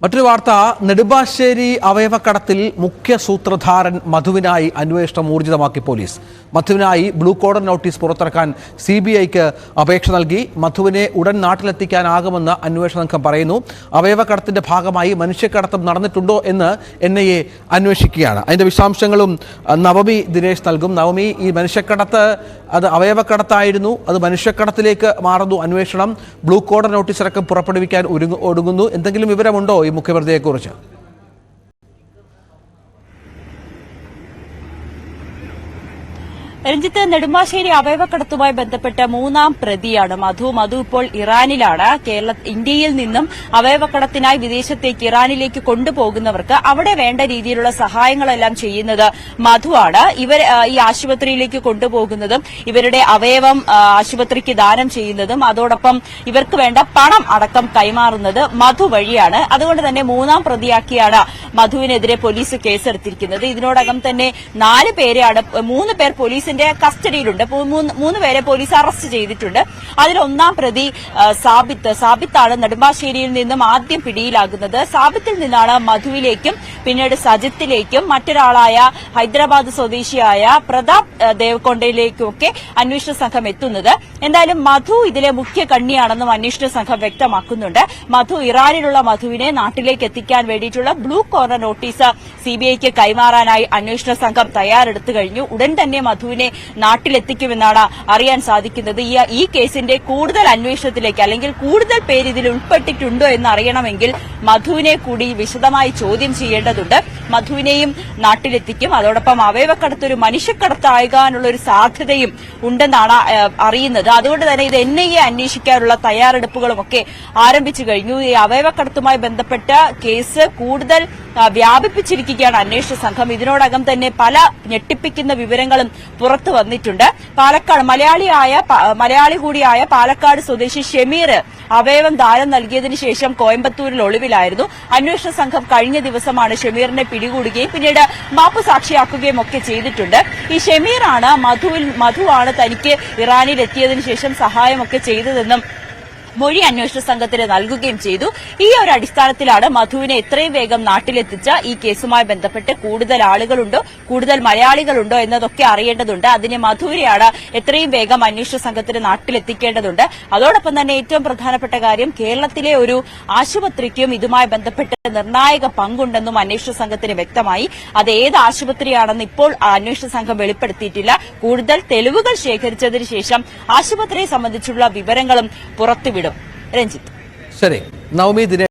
മറ്റൊരു വാർത്ത, നെടുമ്പാശ്ശേരി അവയവക്കടത്തിൽ മുഖ്യ സൂത്രധാരൻ മധുവിനായി അന്വേഷണം ഊർജിതമാക്കി പോലീസ്. മധുവിനായി ബ്ലൂ കോളർ നോട്ടീസ് പുറത്തിറക്കാൻ CBIക്ക് അപേക്ഷ നൽകി. മധുവിനെ ഉടൻ നാട്ടിലെത്തിക്കാനാകുമെന്ന് അന്വേഷണ സംഘം പറയുന്നു. അവയവക്കടത്തിന്റെ ഭാഗമായി മനുഷ്യക്കടത്തം നടന്നിട്ടുണ്ടോ എന്ന് NIA അന്വേഷിക്കുകയാണ്. അതിന്റെ വിശദാംശങ്ങളും നവമി ദിനേശ് നൽകും. നവമി, ഈ മനുഷ്യക്കടത്ത് അത് അവയവക്കടത്തായിരുന്നു, അത് മനുഷ്യക്കടത്തിലേക്ക് മാറുന്നു അന്വേഷണം. ബ്ലൂ കോളർ നോട്ടീസ് അടക്കം പുറപ്പെടുവിക്കാൻ ഒരുങ്ങുന്നു. എന്തെങ്കിലും വിവരമുണ്ടോ ഈ മുഖ്യപ്രതിയെക്കുറിച്ച്? രഞ്ജിത്ത്, നെടുമ്പാശ്ശേരി അവയവക്കടത്തുമായി ബന്ധപ്പെട്ട മൂന്നാം പ്രതിയാണ് മധു. ഇപ്പോൾ ഇറാനിലാണ്. ഇന്ത്യയിൽ നിന്നും അവയവക്കടത്തിനായി വിദേശത്തേക്ക് ഇറാനിലേക്ക് കൊണ്ടുപോകുന്നവർക്ക് അവിടെ വേണ്ട രീതിയിലുള്ള സഹായങ്ങളെല്ലാം ചെയ്യുന്നത് മധുവാണ്. ഇവർ ഈ ആശുപത്രിയിലേക്ക് കൊണ്ടുപോകുന്നതും ഇവരുടെ അവയവം ആശുപത്രിക്ക് ദാനം ചെയ്യുന്നതും അതോടൊപ്പം ഇവർക്ക് വേണ്ട പണം അടക്കം കൈമാറുന്നത് മധു വഴിയാണ്. അതുകൊണ്ട് തന്നെ മൂന്നാം പ്രതിയാക്കിയാണ് മധുവിനെതിരെ പോലീസ് കേസെടുത്തിരിക്കുന്നത്. ഇതിനോടകം തന്നെ 3 പേർ പോലീസിന്റെ കസ്റ്റഡിയിലുണ്ട്. 3 പേരെ പോലീസ് അറസ്റ്റ് ചെയ്തിട്ടുണ്ട്. അതിൽ ഒന്നാം പ്രതി സാബിത്താണ് നെടുമ്പാശ്ശേരിയിൽ നിന്നും ആദ്യം പിടിയിലാകുന്നത്. സാബിത്തിൽ നിന്നാണ് മധുവിലേക്കും പിന്നീട് സജിത്തിലേക്കും മറ്റൊരാളായ ഹൈദരാബാദ് സ്വദേശിയായ പ്രതാപ് ദേവക്കൊണ്ടയിലേക്കുമൊക്കെ അന്വേഷണ സംഘം എത്തുന്നത്. എന്തായാലും മധു ഇതിലെ മുഖ്യ കണ്ണിയാണെന്നും അന്വേഷണ സംഘം വ്യക്തമാക്കുന്നുണ്ട്. ഇറാനിലുള്ള മധുവിനെ നാട്ടിലേക്ക് എത്തിക്കാൻ വേണ്ടിയിട്ടുള്ള ബ്ലൂ കോർണർ നോട്ടീസ് CBIക്ക് കൈമാറാനായി അന്വേഷണ സംഘം തയ്യാറെടുത്തു കഴിഞ്ഞു. ഉടൻ തന്നെ മധുവിനെ നാട്ടിലെത്തിക്കുമെന്നാണ് അറിയാൻ സാധിക്കുന്നത്. ഈ കേസിന്റെ കൂടുതൽ അന്വേഷണത്തിലേക്ക് അല്ലെങ്കിൽ കൂടുതൽ പേര് ഇതിൽ ഉൾപ്പെട്ടിട്ടുണ്ടോ എന്ന് അറിയണമെങ്കിൽ മധുവിനെ കൂടി വിശദമായി ചോദ്യം ചെയ്യേണ്ടതുണ്ട്. മധുവിനെയും നാട്ടിലെത്തിക്കും. അതോടൊപ്പം അവയവക്കടത്തൊരു മനുഷ്യക്കടത്താകാനുള്ള ഒരു സാധ്യതയും ഉണ്ടെന്നാണ് അറിയുന്നത്. അതുകൊണ്ട് തന്നെ ഇത് NIA അന്വേഷിക്കാനുള്ള തയ്യാറെടുപ്പുകളുമൊക്കെ ആരംഭിച്ചു കഴിഞ്ഞു. ഈ അവയവക്കടത്തുമായി ബന്ധപ്പെട്ട കേസ് കൂടുതൽ വ്യാപിപ്പിച്ചിരിക്കുകയാണ് അന്വേഷണ സംഘം. ഇതിനോടകം തന്നെ പല ഞെട്ടിപ്പിക്കുന്ന വിവരങ്ങളും പുറത്തു വന്നിട്ടുണ്ട്. മലയാളി കൂടിയായ പാലക്കാട് സ്വദേശി ഷമീർ അവയവം ദാനം നൽകിയതിനു ശേഷം കോയമ്പത്തൂരിൽ ഒളിവിലായിരുന്നു. അന്വേഷണ സംഘം കഴിഞ്ഞ ദിവസമാണ് ഷമീറിനെ പിടികൂടുകയും പിന്നീട് മാപ്പ് സാക്ഷിയാക്കുകയും ഒക്കെ ചെയ്തിട്ടുണ്ട്. ഈ ഷമീറാണ് മധുവാണ് തനിക്ക് ഇറാനിൽ എത്തിയതിനു ശേഷം സഹായമൊക്കെ ചെയ്തതെന്നും മൊഴി അന്വേഷണ സംഘത്തിന് നൽകുകയും ചെയ്തു. ഈ ഒരു അടിസ്ഥാനത്തിലാണ് മധുവിനെ എത്രയും വേഗം നാട്ടിലെത്തിച്ച ഈ കേസുമായി ബന്ധപ്പെട്ട് കൂടുതൽ ആളുകളുണ്ടോ, കൂടുതൽ മലയാളികളുണ്ടോ എന്നതൊക്കെ അറിയേണ്ടതുണ്ട്. അതിന് മധുവിനെയാണ് എത്രയും വേഗം അന്വേഷണ സംഘത്തിന് നാട്ടിലെത്തിക്കേണ്ടതുണ്ട്. അതോടൊപ്പം തന്നെ ഏറ്റവും പ്രധാനപ്പെട്ട കാര്യം, കേരളത്തിലെ ഒരു ആശുപത്രിക്കും ഇതുമായി ബന്ധപ്പെട്ട് നിർണായക പങ്കുണ്ടെന്നും അന്വേഷണ സംഘത്തിന് വ്യക്തമായി. അത് ഏത് ആശുപത്രിയാണെന്ന് ഇപ്പോൾ അന്വേഷണ സംഘം വെളിപ്പെടുത്തിയിട്ടില്ല. കൂടുതൽ തെളിവുകൾ ശേഖരിച്ചതിന് ശേഷം ആശുപത്രിയെ സംബന്ധിച്ചുള്ള വിവരങ്ങളും പുറത്തുവിടും. രഞ്ജിത്ത്, ശരി. നവമി ദിനേശ്.